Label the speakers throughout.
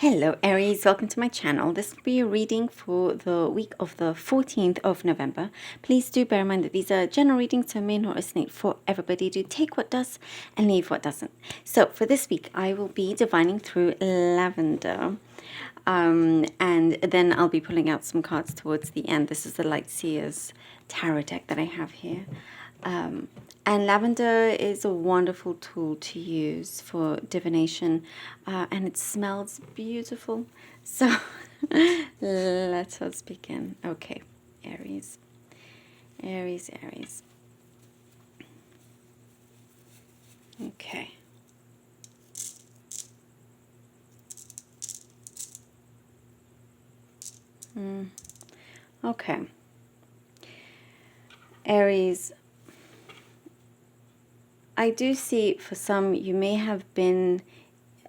Speaker 1: Hello Aries, welcome to my channel. This will be a reading for the week of the 14th of November. Please do bear in mind that these are general readings, so may not resonate for everybody. Do take what does and leave what doesn't. So for this week, I will be divining through lavender. And then I'll be pulling out some cards towards the end. This is the Light Seers tarot deck that I have here. And lavender is a wonderful tool to use for divination, and it smells beautiful. So let us begin. Okay, Aries, Aries, Aries. Okay. Okay. Aries, I do see for some you may have been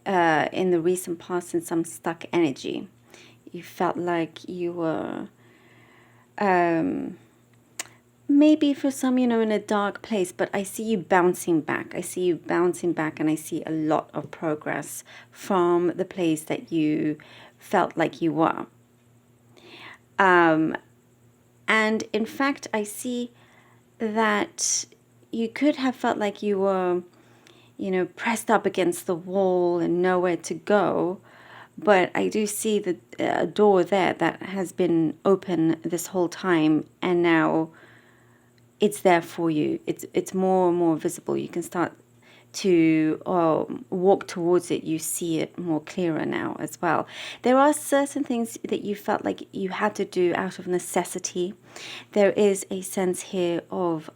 Speaker 1: in the recent past in some stuck energy. You felt like you were maybe for some, in a dark place, but I see you bouncing back. I see you bouncing back, and I see a lot of progress from the place that you felt like you were. And in fact, I see that you could have felt like you were, pressed up against the wall and nowhere to go. But I do see the door there that has been open this whole time, and now it's there for you. It's more and more visible. You can start to walk towards it. You see it more clearer now as well. There are certain things that you felt like you had to do out of necessity. There is a sense here of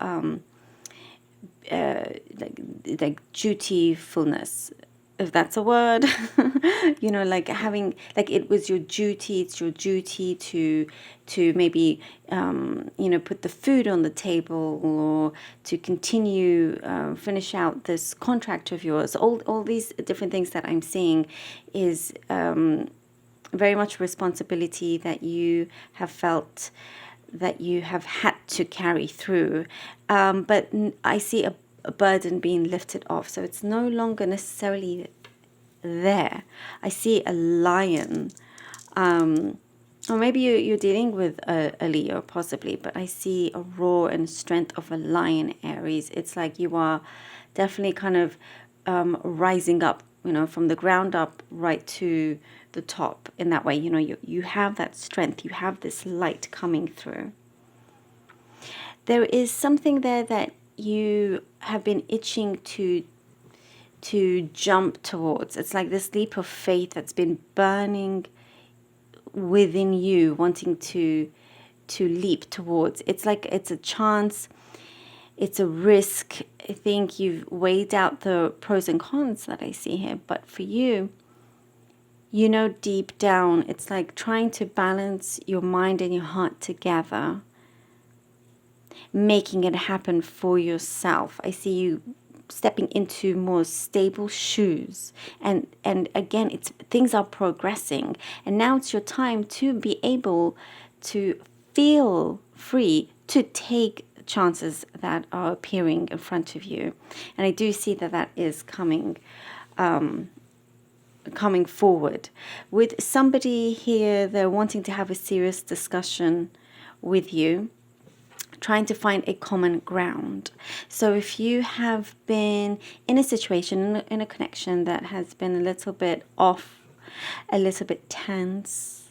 Speaker 1: like dutifulness, if that's a word. Like having, like, it was your duty. It's your duty to maybe put the food on the table, or to continue finish out this contract of yours. All these different things that I'm seeing is very much responsibility that you have felt that you have had to carry through, but I see a burden being lifted off, so it's no longer necessarily there. I see a lion, or maybe you're dealing with a Leo possibly, but I see a roar and strength of a lion, Aries. It's like you are definitely kind of rising up, from the ground up right to the top in that way. You have that strength, you have this light coming through. There is something there that you have been itching to jump towards. It's like this leap of faith that's been burning within you, wanting to leap towards. It's like it's a chance, it's a risk. I think you've weighed out the pros and cons that I see here, but for you, deep down, it's like trying to balance your mind and your heart together, making it happen for yourself. I see you stepping into more stable shoes, and again, it's things are progressing, and now it's your time to be able to feel free to take chances that are appearing in front of you. And I do see that is coming forward with somebody here. They're wanting to have a serious discussion with you, trying to find a common ground. So if you have been in a situation, in a connection that has been a little bit off, a little bit tense,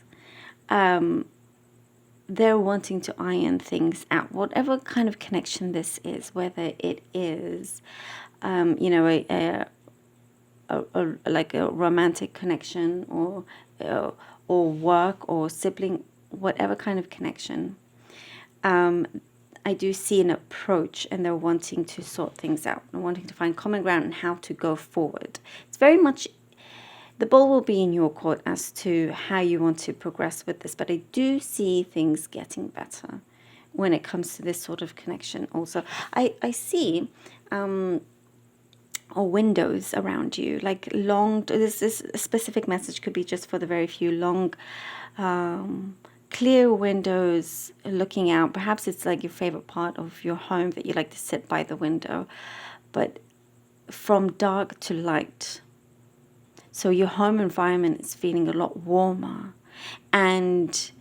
Speaker 1: they're wanting to iron things out, whatever kind of connection this is, whether it is, like a romantic connection, or work, or sibling, whatever kind of connection. I do see an approach, and they're wanting to sort things out and wanting to find common ground and how to go forward. It's very much, the ball will be in your court as to how you want to progress with this, but I do see things getting better when it comes to this sort of connection. Also, I see or windows around you, like long, this specific message could be just for the very few, long clear windows looking out. Perhaps it's like your favorite part of your home that you like to sit by the window, but from dark to light. So your home environment is feeling a lot warmer, and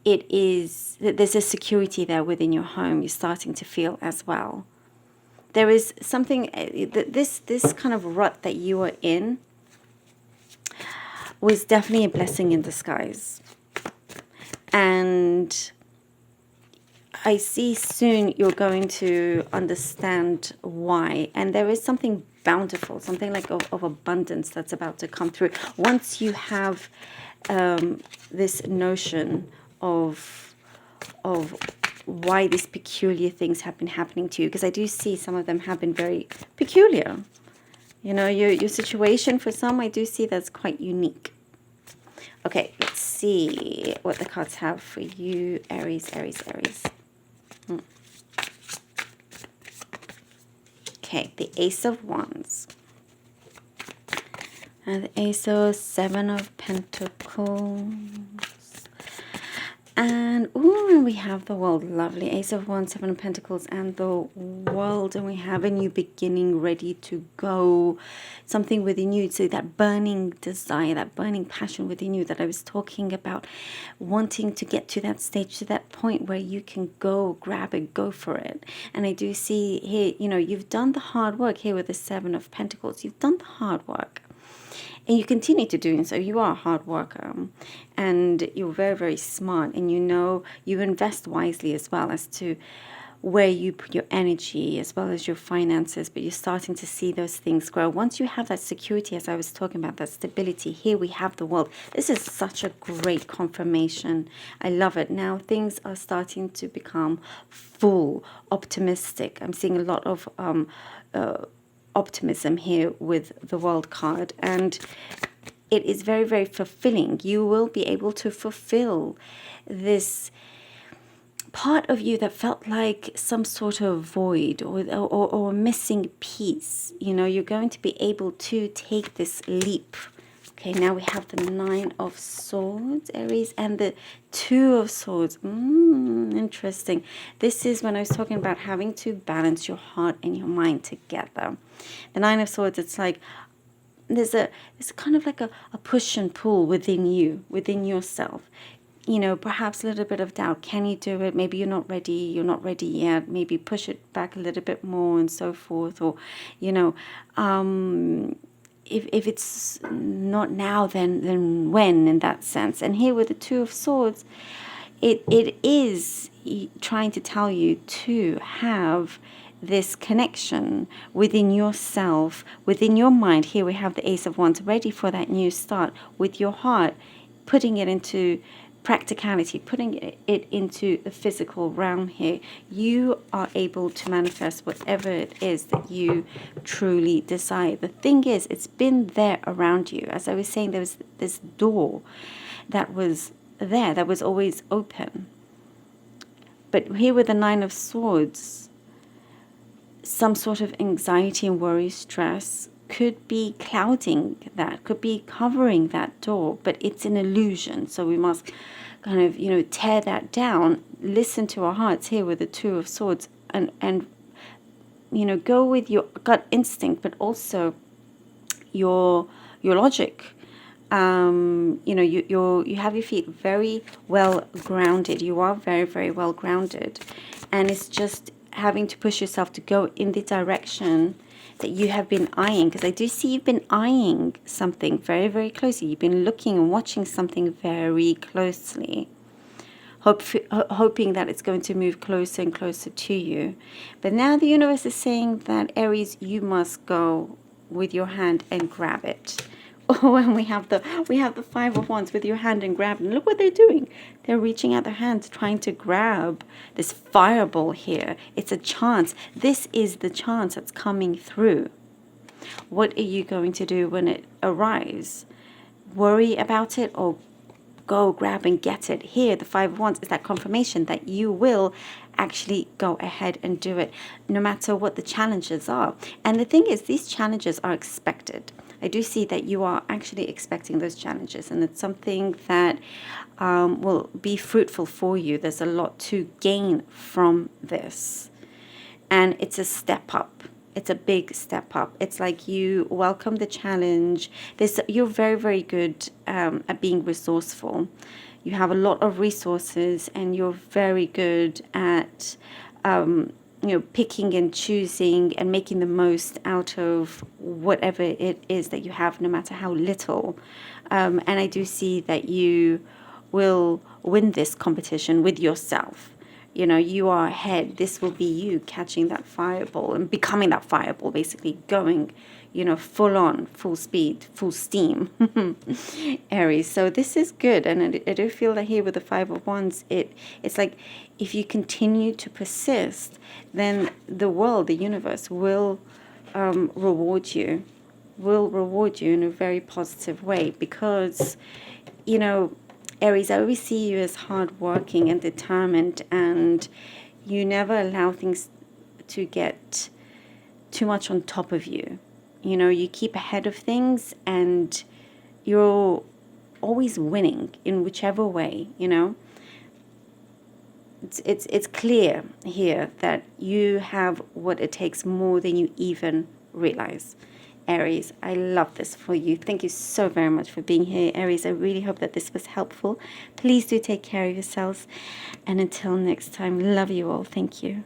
Speaker 1: there's a security there within your home you're starting to feel as well. There is something, this kind of rut that you are in was definitely a blessing in disguise. And I see soon you're going to understand why. And there is something bountiful, something like of abundance that's about to come through. Once you have this notion of why these peculiar things have been happening to you, because I do see some of them have been very peculiar. You know, your situation for some, I do see that's quite unique. Okay, let's see what the cards have for you, Aries. Okay, the Ace of Wands. And the Ace of Seven of Pentacles. And we have the World. Lovely. Ace of Wands, Seven of Pentacles, and the World. And we have a new beginning ready to go. Something within you. So that burning desire, that burning passion within you that I was talking about. Wanting to get to that stage, to that point where you can go, grab it, go for it. And I do see here, you know, you've done the hard work here with the Seven of Pentacles. You've done the hard work. And you continue to do so. You are a hard worker, and you're very, very smart, and you know you invest wisely as well as to where you put your energy as well as your finances, but you're starting to see those things grow. Once you have that security, as I was talking about, that stability, here we have the World. This is such a great confirmation. I love it. Now things are starting to become full, optimistic. I'm seeing a lot of optimism here with the World card, and it is very, very fulfilling. You will be able to fulfill this part of you that felt like some sort of void or a missing piece. You know, you're going to be able to take this leap. Okay, now we have the Nine of Swords, Aries, and the Two of Swords. Interesting. This is when I was talking about having to balance your heart and your mind together. The Nine of Swords, it's like there's kind of like a push and pull within you, within yourself. You know, perhaps a little bit of doubt. Can you do it? Maybe you're not ready yet. Maybe push it back a little bit more and so forth. Or, you know, if it's not now, then when, in that sense. And here with the Two of Swords, it is trying to tell you to have this connection within yourself, within your mind. Here we have the Ace of Wands, ready for that new start with your heart, putting it into practicality, putting it into the physical realm here. You are able to manifest whatever it is that you truly desire. The thing is, it's been there around you. As I was saying, there was this door that was there, that was always open. But here with the Nine of Swords, some sort of anxiety and worry, stress could be clouding that, could be covering that door, but it's an illusion. So we must kind of, you know, tear that down, listen to our hearts here with the Two of Swords, and you know, go with your gut instinct, but also your logic. You know, you have your feet very well grounded. You are very, very well grounded, and it's just having to push yourself to go in the direction that you have been eyeing, because I do see you've been eyeing something very, very closely. You've been looking and watching something very closely, hoping that it's going to move closer and closer to you. But now the universe is saying that, Aries, you must go with your hand and grab it. Oh, and we have the Five of Wands, with your hand and grab it. And look what they're doing. They're reaching out their hands, trying to grab this fireball here. It's a chance. This is the chance that's coming through. What are you going to do when it arrives? Worry about it, or go grab and get it? Here, the Five of Wands is that confirmation that you will actually go ahead and do it, no matter what the challenges are. And the thing is, these challenges are expected. I do see that you are actually expecting those challenges, and it's something that will be fruitful for you. There's a lot to gain from this, and it's a step up. It's a big step up. It's like you welcome the challenge. You're very, very good at being resourceful. You have a lot of resources, and you're very good at picking and choosing and making the most out of whatever it is that you have, no matter how little. And I do see that you will win this competition with yourself. You are ahead. This will be you catching that fireball and becoming that fireball, basically going, full on, full speed, full steam. Aries. So this is good. And I do feel that here with the Five of Wands, it's like if you continue to persist, then the world, the universe will reward you, in a very positive way, because, Aries, I always see you as hardworking and determined, and you never allow things to get too much on top of you. You keep ahead of things, and you're always winning in whichever way. It's clear here that you have what it takes more than you even realize. Aries, I love this for you. Thank you so very much for being here, Aries. I really hope that this was helpful. Please do take care of yourselves. And until next time, love you all. Thank you.